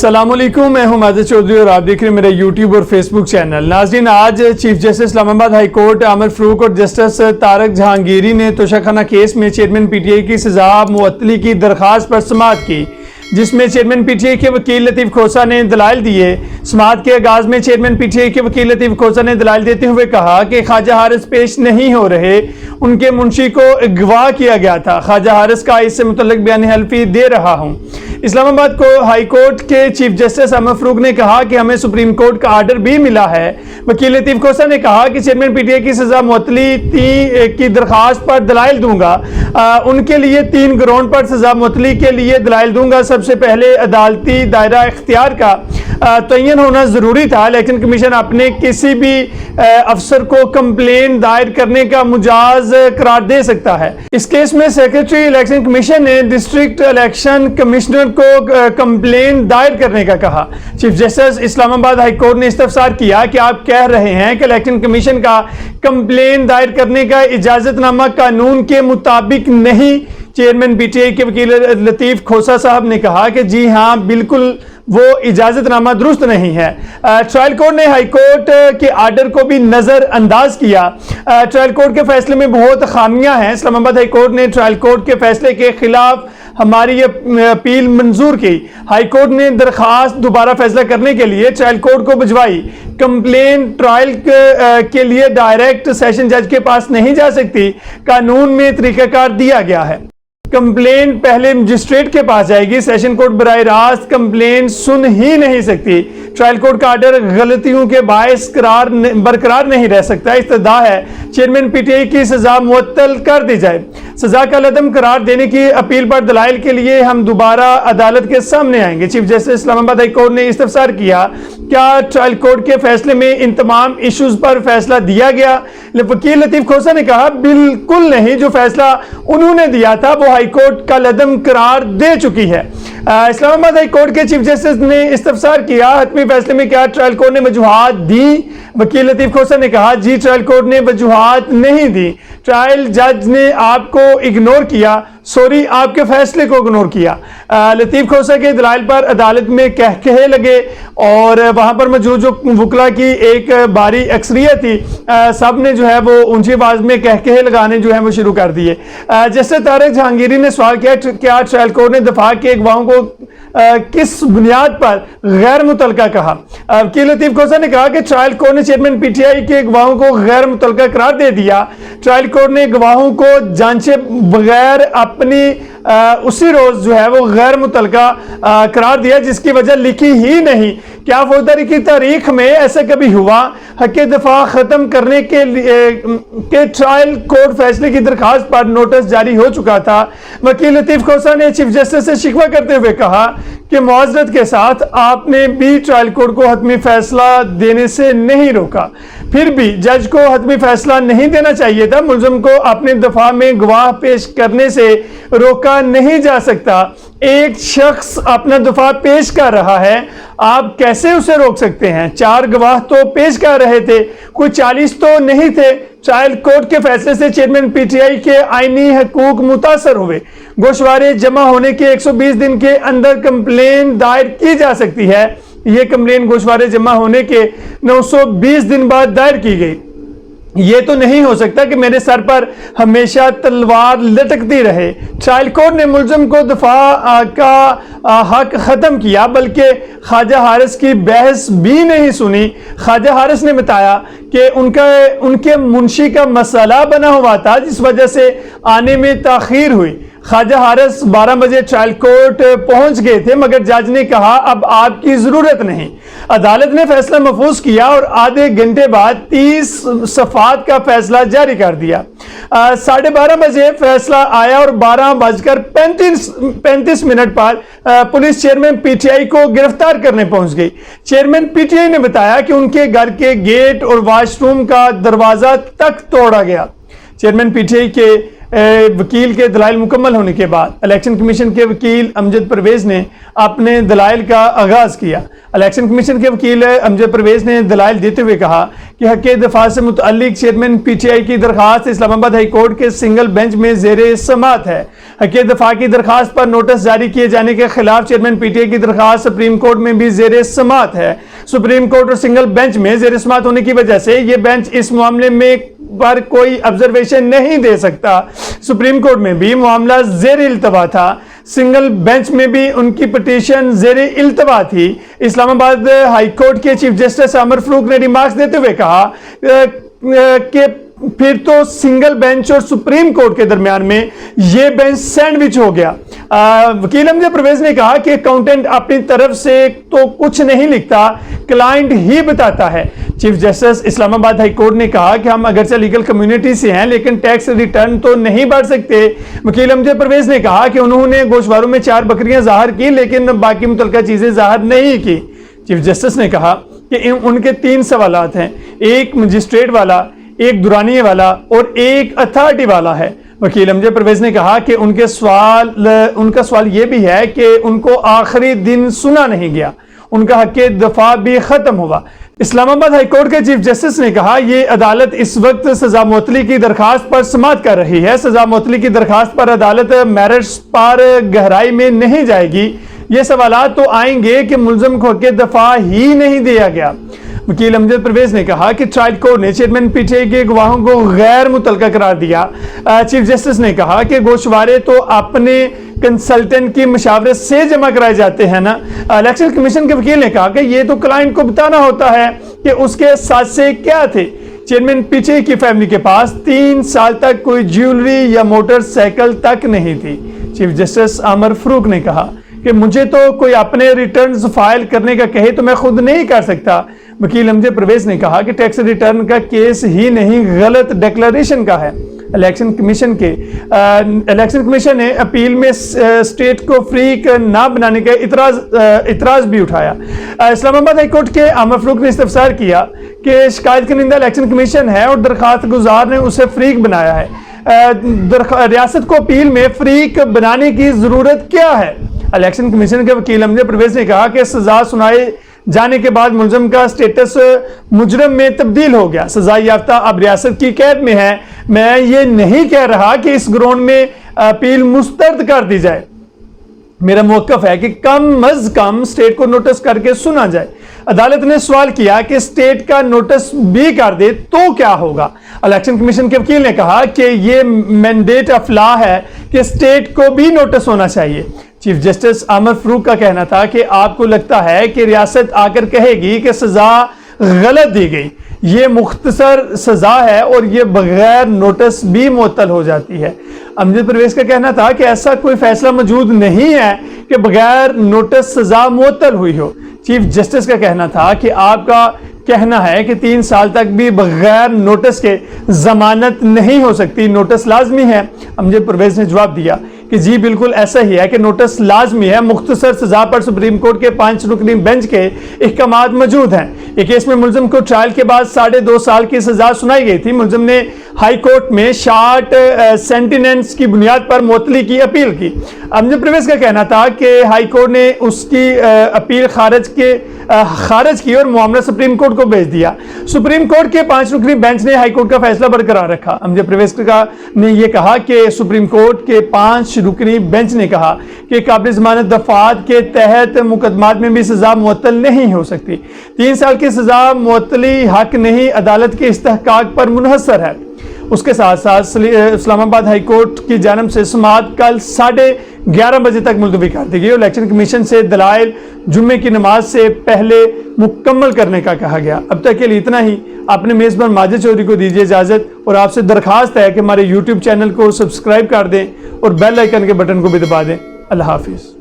السلام علیکم، میں ہوں ماجد چودھری اور آپ دیکھ رہے ہیں میرا یوٹیوب اور فیس بک چینل۔ ناظرین، آج چیف جسٹس اسلام آباد ہائی کورٹ عامر فاروق اور جسٹس طارق جہانگیری نے توشہ خانہ کیس میں چیئرمین پی ٹی آئی کی سزا معطلی کی درخواست پر سماعت کی، جس میں چیئرمین پی ٹی آئی کے وکیل لطیف کھوسہ نے دلائل دیے۔ سماعت کے آغاز میں چیئرمین پی ٹی آئی کے وکیل لطیف کھوسہ نے دلائل دیتے ہوئے کہا کہ خواجہ حارث پیش نہیں ہو رہے، ان کے منشی کو اغوا کیا گیا تھا، خواجہ حارث کا اس سے متعلق بیان حلفی دے رہا ہوں۔ اسلام آباد کو ہائی کورٹ کے چیف جسٹس عامر فاروق نے کہا کہ ہمیں سپریم کورٹ کا آرڈر بھی ملا ہے۔ وکیل لطیف کھوسہ نے کہا کہ چیئرمین پی ٹی آئی کی سزا معطلی کی درخواست پر دلائل دوں گا، ان کے لیے 3 گراؤنڈ پر سزا معطلی کے لیے دلائل دوں گا۔ سب سے پہلے عدالتی دائرہ اختیار کا تعین ہونا ضروری تھا۔ الیکشن کمیشن اپنے کسی بھی افسر کو کمپلین دائر کرنے کا مجاز قرار دے سکتا ہے۔ اس کیس میں سیکریٹری الیکشن کمیشن نے ڈسٹرکٹ الیکشن کمشنر کو کمپلین دائر کرنے کا کہا۔ چیف جسٹس اسلام آباد ہائی کورٹ نے استفسار کیا کہ آپ کہہ رہے ہیں کہ الیکشن کمیشن کا کمپلین دائر کرنے کا اجازت نامہ قانون کے مطابق نہیں۔ چیئرمین پی ٹی آئی کے وکیل لطیف کھوسہ صاحب نے کہا کہ جی ہاں، بالکل وہ اجازت نامہ درست نہیں ہے۔ ٹرائل کورٹ نے ہائی کورٹ کے آرڈر کو بھی نظر انداز کیا۔ ٹرائل کورٹ کے فیصلے میں بہت خامیاں ہیں۔ اسلام آباد ہائی کورٹ نے ٹرائل کورٹ کے فیصلے کے خلاف ہماری اپیل منظور کی۔ ہائی کورٹ نے درخواست دوبارہ فیصلہ کرنے کے لیے ٹرائل کورٹ کو بھجوائی۔ کمپلین ٹرائل کے لیے ڈائریکٹ سیشن جج کے پاس نہیں جا سکتی، قانون میں طریقہ کار دیا گیا ہے۔ کمپلین پہلے مجسٹریٹ کے پاس جائے گی، سیشن کورٹ براہ راست کمپلین سن ہی نہیں سکتی۔ ٹرائل کورٹ کا آرڈر غلطیوں کے باعث برقرار نہیں رہ سکتا۔ استدعا ہے چیئرمین پی ٹی آئی کی سزا معطل کر دی جائے۔ سزا کا عدم قرار دینے کی اپیل پر دلائل کے لیے ہم دوبارہ عدالت کے سامنے آئیں گے۔ چیف جسٹس اسلام آباد ہائی کورٹ نے استفسار کیا، کیا ٹرائل کورٹ کے فیصلے میں ان تمام ایشوز پر فیصلہ دیا گیا؟ وکیل لطیف کھوسہ نے کہا بالکل نہیں، جو فیصلہ انہوں نے دیا تھا وہ ہائی کورٹ کا عدم قرار دے چکی ہے۔ اسلام آباد ہائی کورٹ کے چیف جسٹس نے استفسار کیا، حتمی فیصلے میں کیا ٹرائل کورٹ نے وجوہات دی؟ وکیل لطیف کھوسہ نے کہا جی، ٹرائل کورٹ نے وجوہات نہیں دی، ٹرائل جج نے آپ کو اگنور کیا، سوری آپ کے فیصلے کو اگنور کیا۔ لطیف کھوسہ کے دلائل پر عدالت میں کہکہے لگے اور وہاں پر موجود جو وکلا کی ایک باری اکثریت تھی، سب نے جو ہے وہ اونچی آواز میں کہکہے لگانے جو ہے وہ شروع کر دیے۔ جسٹس طارق جہانگیری نے سوال کیا، کیا ٹرائل کورٹ نے دفاع کے گواہوں کو کس بنیاد پر غیر متعلقہ کہا؟ وکیل لطیف کھوسہ نے کہا کہ ٹرائل کورٹ نے چیئرمین پی ٹی آئی کے گواہوں کو غیر متعلقہ قرار دے دیا۔ ٹرائل کورٹ نے گواہوں کو جانچے بغیر اپنی اسی روز جو ہے وہ غیر متعلقہ قرار دیا، جس کی وجہ لکھی ہی نہیں۔ کیا فوجداری کی تاریخ میں ایسا کبھی ہوا؟ حق دفاع ختم کرنے کے ٹرائل کورٹ فیصلے کی درخواست پر نوٹس جاری ہو چکا تھا۔ وکیل لطیف کھوسہ نے چیف جسٹس سے شکوہ کرتے ہوئے کہا کہ معذرت کے ساتھ آپ نے بھی ٹرائل کورٹ کو حتمی فیصلہ دینے سے نہیں روکا، پھر بھی جج کو حتمی فیصلہ نہیں دینا چاہیے تھا۔ ملزم کو اپنے دفاع میں گواہ پیش کرنے سے روکا نہیں جا سکتا۔ ایک شخص اپنا دفاع پیش کر رہا ہے، آپ کیسے اسے روک سکتے ہیں؟ 4 گواہ تو پیش کر رہے تھے، کوئی 40 تو نہیں تھے۔ ٹرائل کورٹ کے فیصلے سے چیئرمین پی ٹی آئی کے آئینی حقوق متاثر ہوئے۔ گوشوارے جمع ہونے کے 120 دن کے اندر کمپلین دائر کی جا سکتی ہے۔ یہ کمپلین گوشوارے جمع ہونے کے 920 دن بعد دائر کی گئی۔ یہ تو نہیں ہو سکتا کہ میرے سر پر ہمیشہ تلوار لٹکتی رہے۔ ٹرائل کورٹ نے ملزم کو دفاع کا حق ختم کیا، بلکہ خواجہ حارث کی بحث بھی نہیں سنی۔ خواجہ حارث نے بتایا کہ ان کے منشی کا مسئلہ بنا ہوا تھا، جس وجہ سے آنے میں تاخیر ہوئی۔ خواجہ حارث 12 بجے ٹرائل کورٹ پہنچ گئے تھے، مگر جج نے کہا اب آپ کی ضرورت نہیں۔ عدالت نے فیصلہ محفوظ کیا اور آدھے گھنٹے بعد 30 صفحات کا فیصلہ جاری کر دیا۔ 12:30 بجے فیصلہ آیا اور 12:35 پر police chairman P T I کو گرفتار کرنے پہنچ گئی۔ چیئرمین پی ٹی آئی نے بتایا کہ ان کے گھر کے گیٹ اور واش روم کا دروازہ تک توڑا گیا۔ چیئرمین پی ٹی آئی کے وکیل کے دلائل مکمل ہونے کے بعد الیکشن کمیشن کے وکیل امجد پرویز نے اپنے دلائل کا آغاز کیا۔ الیکشن کمیشن کے وکیل امجد پرویز نے دلائل دیتے ہوئے کہا کہ حق دفاع سے متعلق چیئرمین پی ٹی آئی کی درخواست اسلام آباد ہائی کورٹ کے سنگل بینچ میں زیر سماعت ہے۔ حق دفاع کی درخواست پر نوٹس جاری کیے جانے کے خلاف چیئرمین پی ٹی آئی کی درخواست سپریم کورٹ میں بھی زیر سماعت ہے۔ سپریم کورٹ اور سنگل بینچ میں زیر سماعت ہونے کی وجہ سے یہ بینچ اس معاملے میں پر کوئی آبزرویشن نہیں دے سکتا۔ سپریم کورٹ میں بھی معاملہ زیر التوا تھا، سنگل بینچ میں بھی ان کی پٹیشن زیر التوا تھی۔ اسلام آباد ہائی کورٹ کے چیف جسٹس عامر فاروق نے ریمارکس دیتے ہوئے کہا کہ پھر تو سنگل بینچ اور سپریم کورٹ کے درمیان میں یہ بینچ سینڈوچ ہو گیا۔ وکیل امجد پرویز نے کہا کہ اکاؤنٹنٹ اپنی طرف سے تو کچھ نہیں لکھتا، کلائنٹ ہی بتاتا ہے۔ چیف جسٹس اسلام آباد ہائی کورٹ نے کہا کہ ہم اگرچہ لیگل کمیونٹی سے ہیں لیکن ٹیکس ریٹرن تو نہیں بھر سکتے۔ وکیل امجد پرویز نے کہا کہ انہوں نے گوشواروں میں 4 بکریاں ظاہر کی لیکن باقی متعلقہ چیزیں ظاہر نہیں کی۔ چیف جسٹس نے کہا کہ ان کے 3 سوالات ہیں، ایک مجسٹریٹ والا، ایک دورانیے والا اور ایک اتھارٹی والا ہے۔ وکیل امجد پرویز نے کہا کہ ان کا سوال یہ بھی ہے کہ ان کو آخری دن سنا نہیں گیا، ان کا حق دفاع بھی ختم ہوا۔ اسلام آباد ہائی کورٹ کے چیف جسٹس نے کہا یہ عدالت اس وقت سزا معطلی کی درخواست پر سماعت کر رہی ہے۔ سزا معطلی کی درخواست پر عدالت میرٹس پر گہرائی میں نہیں جائے گی۔ یہ سوالات تو آئیں گے کہ ملزم کو حق دفاع ہی نہیں دیا گیا۔ وکیل امجد پرویز نے کہا کہ ٹرائل کورٹ نے چیئرمین پی ٹی آئی کے گواہوں کو غیر متعلقہ قرار دیا۔ چیف جسٹس نے کہا کہ گوشوارے تو اپنے کنسلٹنٹ کی مشاورت سے جمع کرائے جاتے ہیں نا۔ الیکشن کمیشن کے وکیل نے کہا کہ یہ تو کلائنٹ کو بتانا ہوتا ہے کہ اس کے ساتھ کیا تھے۔ چیئرمین پی ٹی آئی کی فیملی کے پاس 3 سال تک کوئی جیولری یا موٹر سائیکل تک نہیں تھی۔ چیف جسٹس عامر فاروق نے کہا کہ مجھے تو کوئی اپنے ریٹرنز فائل کرنے کا کہے تو میں خود نہیں کر سکتا۔ وکیل امجد پرویز نے کہا کہ ٹیکس ریٹرن کا کیس ہی نہیں، غلط ڈیکلریشن کا ہے۔ الیکشن کمیشن نے اپیل میں اسٹیٹ کو فریق نہ بنانے کا اعتراض بھی اٹھایا۔ اسلام آباد ہائی کورٹ کے عامر فاروق نے استفسار کیا کہ شکایت کنندہ الیکشن کمیشن ہے اور درخواست گزار نے اسے فریق بنایا ہے، ریاست کو اپیل میں فریق بنانے کی ضرورت کیا ہے؟ الیکشن کمیشن کے وکیل امجد پرویز نے کہا کہ سزا سنائے جانے کے بعد ملزم کا سٹیٹس مجرم میں تبدیل ہو گیا، سزا یافتہ اب ریاست کی قید میں ہے۔ میں یہ نہیں کہہ رہا کہ اس گراؤنڈ میں اپیل مسترد کر دی جائے، میرا موقف ہے کہ کم از کم اسٹیٹ کو نوٹس کر کے سنا جائے۔ عدالت نے سوال کیا کہ اسٹیٹ کا نوٹس بھی کر دے تو کیا ہوگا؟ الیکشن کمیشن کے وکیل نے کہا کہ یہ مینڈیٹ آف لا ہے کہ اسٹیٹ کو بھی نوٹس ہونا چاہیے۔ چیف جسٹس عامر فاروق کا کہنا تھا کہ آپ کو لگتا ہے کہ ریاست آ کر کہے گی کہ سزا غلط دی گئی، یہ مختصر سزا ہے اور یہ بغیر نوٹس بھی معطل ہو جاتی ہے۔ امجد پرویز کا کہنا تھا کہ ایسا کوئی فیصلہ موجود نہیں ہے کہ بغیر نوٹس سزا معطل ہوئی ہو۔ چیف جسٹس کا کہنا تھا کہ آپ کا کہنا ہے کہ 3 سال تک بھی بغیر نوٹس کے ضمانت نہیں ہو سکتی، نوٹس لازمی ہے۔ امجد پرویز نے جواب دیا کہ جی بالکل ایسا ہی ہے کہ نوٹس لازمی ہے۔ مختصر سزا پر سپریم کورٹ کے 5 رکنی بینچ کے احکامات موجود ہیں۔ ایک کیس میں ملزم کو ٹرائل کے بعد 2.5 سال کی سزا سنائی گئی تھی۔ ملزم نے ہائی کورٹ میں شارٹ سینٹیننس کی بنیاد پر معطلی کی اپیل کی۔ امجد پرویز کا کہنا تھا کہ ہائی کورٹ نے اس کی اپیل خارج کی اور معاملہ سپریم کورٹ کو بھیج دیا۔ سپریم کورٹ کے 5 رکنی بینچ نے ہائی کورٹ کا فیصلہ برقرار رکھا۔ امجد پرویز نے یہ کہا کہ سپریم کورٹ کے 5 رکنی بینچ نے کہا کہ قابل ضمانت دفعات کے تحت مقدمات میں بھی سزا معطل نہیں ہو سکتی۔ 3 سال کی سزا معطلی حق نہیں، عدالت کے استحقاق پر منحصر ہے۔ اس کے ساتھ ساتھ اسلام آباد ہائی کورٹ کی جانب سے سماعت کل 11:30 بجے تک ملتوی کر دی گئی اور الیکشن کمیشن سے دلائل جمعے کی نماز سے پہلے مکمل کرنے کا کہا گیا۔ اب تک کے لیے اتنا ہی۔ اپنے میزبان ماجد چودھری کو دیجیے اجازت اور آپ سے درخواست ہے کہ ہمارے یوٹیوب چینل کو سبسکرائب کر دیں اور بیل آئیکن کے بٹن کو بھی دبا دیں۔ اللہ حافظ۔